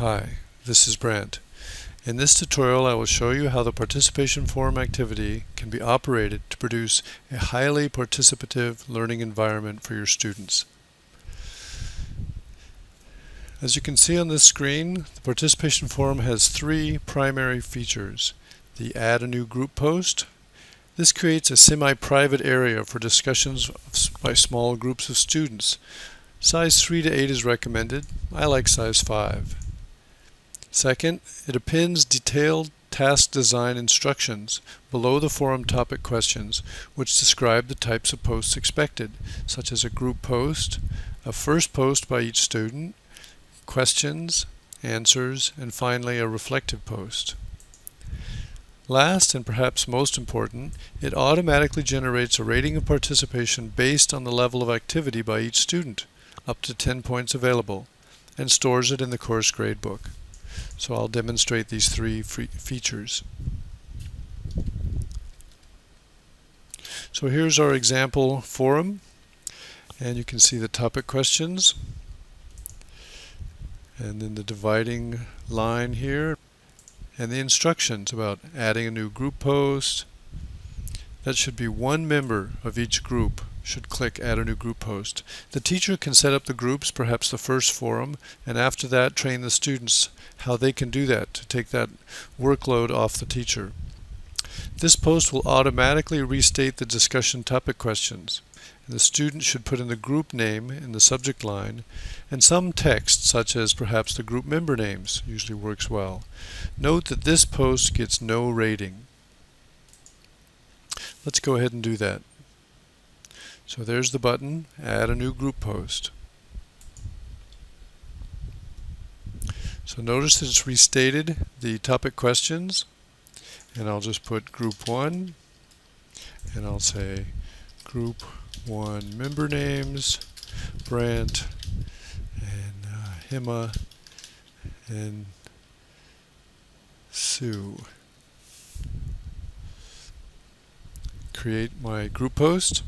Hi, this is Brant. In this tutorial I will show you how the participation forum activity can be operated to produce a highly participative learning environment for your students. As you can see on this screen, the participation forum has three primary features. The Add a New Group post. This creates a semi-private area for discussions by small groups of students. Size 3 to 8 is recommended. I like size 5. Second, it appends detailed task design instructions below the forum topic questions, which describe the types of posts expected, such as a group post, a first post by each student, questions, answers, and finally a reflective post. Last, and perhaps most important, it automatically generates a rating of participation based on the level of activity by each student, up to 10 points available, and stores it in the course gradebook. So I'll demonstrate these three features. So here's our example forum, and you can see the topic questions, and then the dividing line here, and the instructions about adding a new group post. That should be one member of each group should click Add a New Group Post. The teacher can set up the groups, perhaps the first forum, and after that train the students how they can do that to take that workload off the teacher. This post will automatically restate the discussion topic questions. And the student should put in the group name in the subject line and some text such as perhaps the group member names usually works well. Note that this post gets no rating. Let's go ahead and do that. So there's the button, Add a New Group Post. So notice that it's restated the topic questions, and I'll just put Group 1, and I'll say Group 1 member names, Brant, and Hima, and Sue. Create my group post.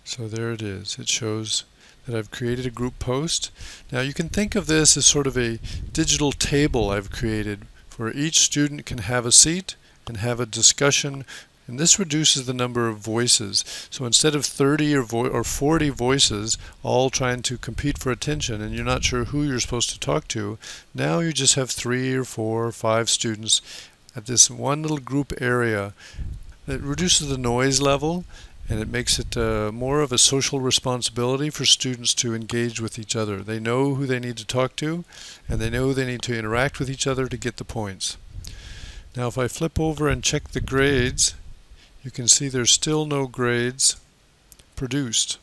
So there it is. It shows that I've created a group post. Now you can think of this as sort of a digital table I've created where each student can have a seat and have a discussion, and this reduces the number of voices. So instead of 30 or 40 voices all trying to compete for attention and you're not sure who you're supposed to talk to, now you just have 3 or 4 or 5 students at this one little group area. It reduces the noise level, and it makes it more of a social responsibility for students to engage with each other. They know who they need to talk to, and they know they need to interact with each other to get the points. Now if I flip over and check the grades, you can see there's still no grades produced.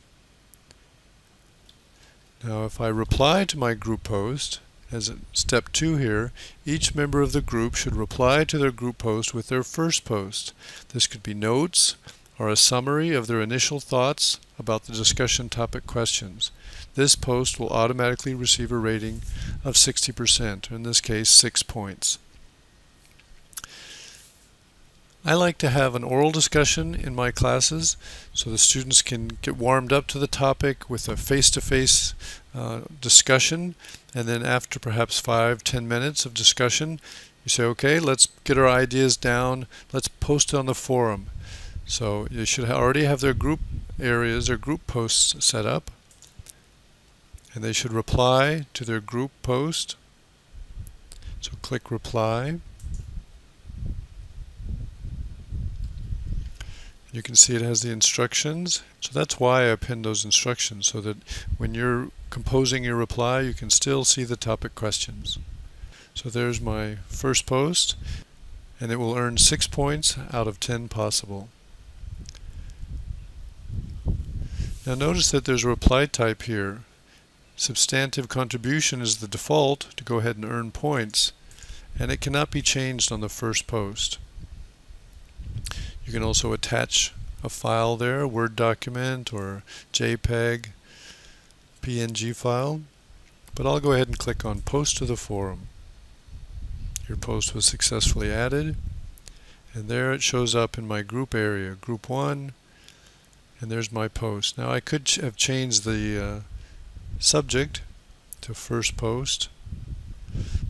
Now if I reply to my group post, as step 2 here, each member of the group should reply to their group post with their first post. This could be notes, or a summary of their initial thoughts about the discussion topic questions. This post will automatically receive a rating of 60%, in this case 6 points. I like to have an oral discussion in my classes so the students can get warmed up to the topic with a face-to-face discussion, and then after perhaps 5-10 minutes of discussion you say, okay, let's get our ideas down, let's post it on the forum. So you should already have their group areas or group posts set up, and they should reply to their group post. So click Reply. You can see it has the instructions. So that's why I pinned those instructions, so that when you're composing your reply you can still see the topic questions. So there's my first post, and it will earn 6 points out of 10 possible. Now notice that there's a reply type here. Substantive contribution is the default to go ahead and earn points, and it cannot be changed on the first post. You can also attach a file there, a Word document or JPEG, PNG file, but I'll go ahead and click on Post to the Forum. Your post was successfully added, and there it shows up in my group area, Group 1, And there's my post. Now I could have changed the subject to first post,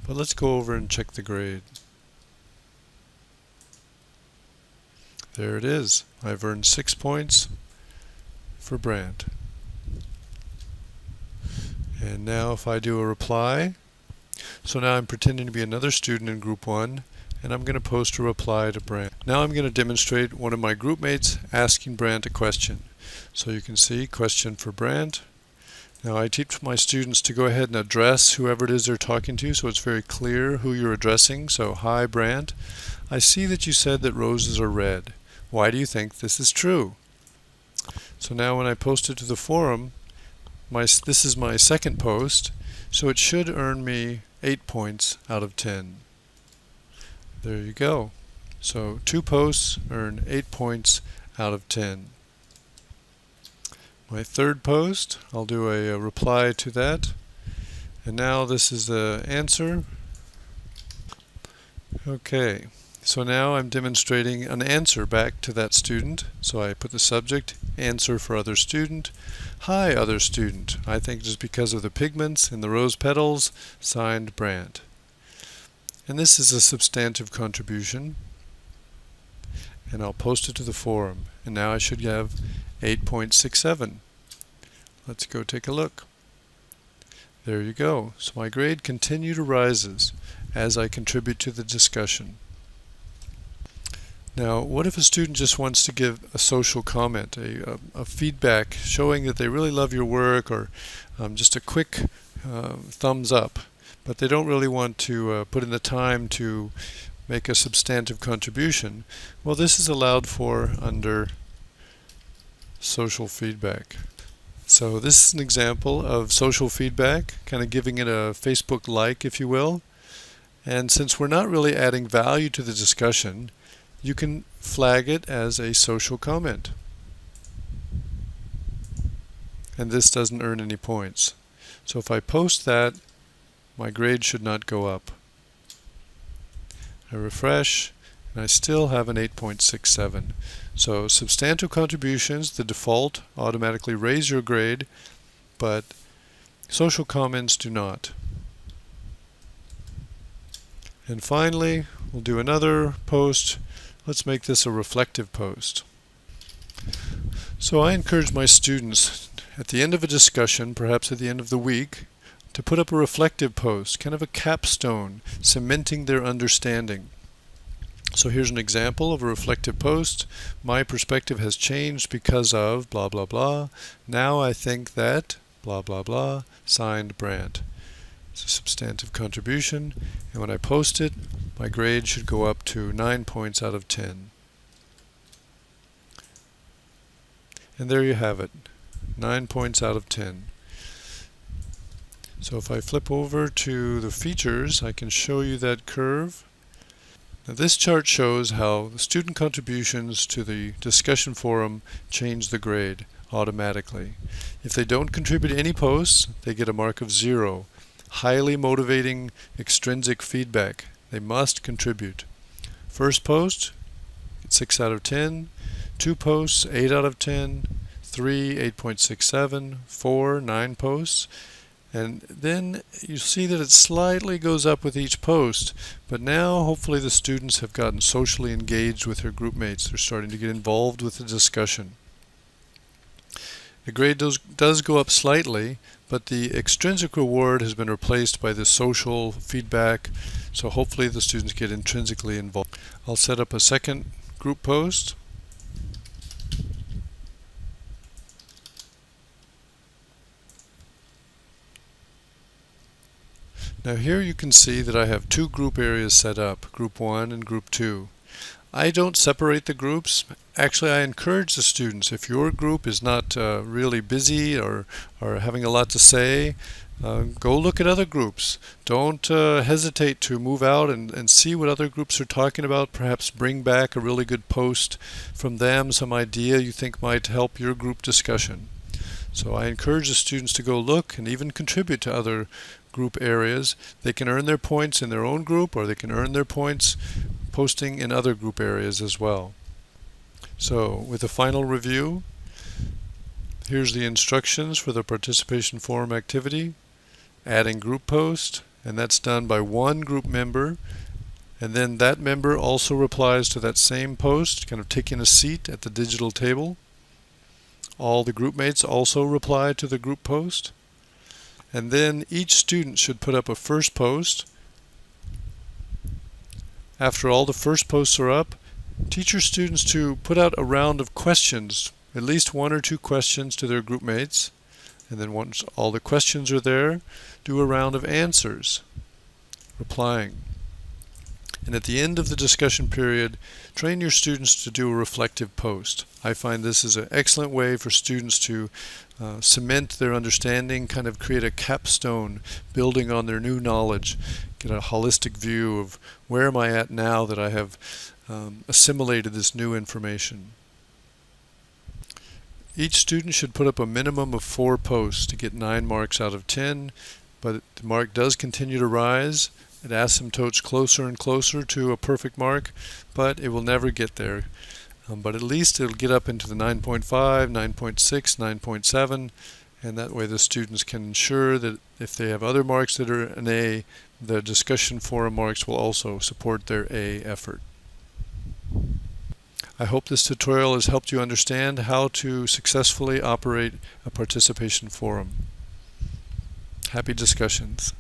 but let's go over and check the grade. There it is. I've earned 6 points for Brant. And now if I do a reply, so now I'm pretending to be another student in group 1, and I'm going to post a reply to Brant. Now I'm going to demonstrate one of my group mates asking Brant a question. So you can see question for Brant. Now I teach my students to go ahead and address whoever it is they're talking to, so it's very clear who you're addressing. So, hi Brant, I see that you said that roses are red. Why do you think this is true? So now when I post it to the forum, this is my second post, so it should earn me 8 points out of 10. There you go. So 2 posts earn 8 points out of 10. My third post, I'll do a reply to that. And now this is the answer. Okay, so now I'm demonstrating an answer back to that student. So I put the subject, answer for other student. Hi, other student. I think just because of the pigments in the rose petals, signed Brant. And this is a substantive contribution. And I'll post it to the forum. And now I should have 8.67. Let's go take a look. There you go. So my grade continues to rise as I contribute to the discussion. Now, what if a student just wants to give a social comment, a feedback showing that they really love your work, or just a quick thumbs up, but they don't really want to put in the time to make a substantive contribution? Well, this is allowed for under social feedback. So this is an example of social feedback, kind of giving it a Facebook like, if you will. And since we're not really adding value to the discussion, you can flag it as a social comment. And this doesn't earn any points. So if I post that, my grade should not go up. I refresh, and I still have an 8.67. So substantive contributions, the default, automatically raise your grade, but social comments do not. And finally, we'll do another post. Let's make this a reflective post. So I encourage my students at the end of a discussion, perhaps at the end of the week, to put up a reflective post, kind of a capstone, cementing their understanding. So here's an example of a reflective post. My perspective has changed because of blah blah blah. Now I think that blah blah blah, signed Brant. It's a substantive contribution, and when I post it, my grade should go up to 9 points out of 10. And there you have it, 9 points out of 10. So if I flip over to the features, I can show you that curve. Now this chart shows how the student contributions to the discussion forum change the grade automatically. If they don't contribute any posts, they get a mark of 0. Highly motivating extrinsic feedback. They must contribute. First post, 6 out of 10. 2 posts, 8 out of 10. 3, 8.67. 4, 9 posts. And then you see that it slightly goes up with each post, but now hopefully the students have gotten socially engaged with their group mates. They're starting to get involved with the discussion. The grade does go up slightly, but the extrinsic reward has been replaced by the social feedback, so hopefully the students get intrinsically involved. I'll set up a second group post. Now here you can see that I have 2 group areas set up, group 1 and group 2. I don't separate the groups. Actually, I encourage the students, if your group is not really busy or having a lot to say, go look at other groups. Don't hesitate to move out and see what other groups are talking about. Perhaps bring back a really good post from them, some idea you think might help your group discussion. So I encourage the students to go look and even contribute to other group areas. They can earn their points in their own group, or they can earn their points posting in other group areas as well. So with a final review, Here's the instructions for the participation forum activity. Adding group post, and that's done by one group member, and then that member also replies to that same post, kind of taking a seat at the digital table. All the group mates also reply to the group post, and then each student should put up a first post. After all the first posts are up, teach your students to put out a round of questions, at least one or two questions to their group mates. And then once all the questions are there, do a round of answers, replying. And at the end of the discussion period, train your students to do a reflective post. I find this is an excellent way for students to cement their understanding, kind of create a capstone, building on their new knowledge, get a holistic view of where am I at now that I have assimilated this new information. Each student should put up a minimum of 4 posts to get 9 marks out of 10, but the mark does continue to rise. It asymptotes closer and closer to a perfect mark, but it will never get there. But at least it'll get up into the 9.5, 9.6, 9.7, and that way the students can ensure that if they have other marks that are an A, the discussion forum marks will also support their A effort. I hope this tutorial has helped you understand how to successfully operate a participation forum. Happy discussions.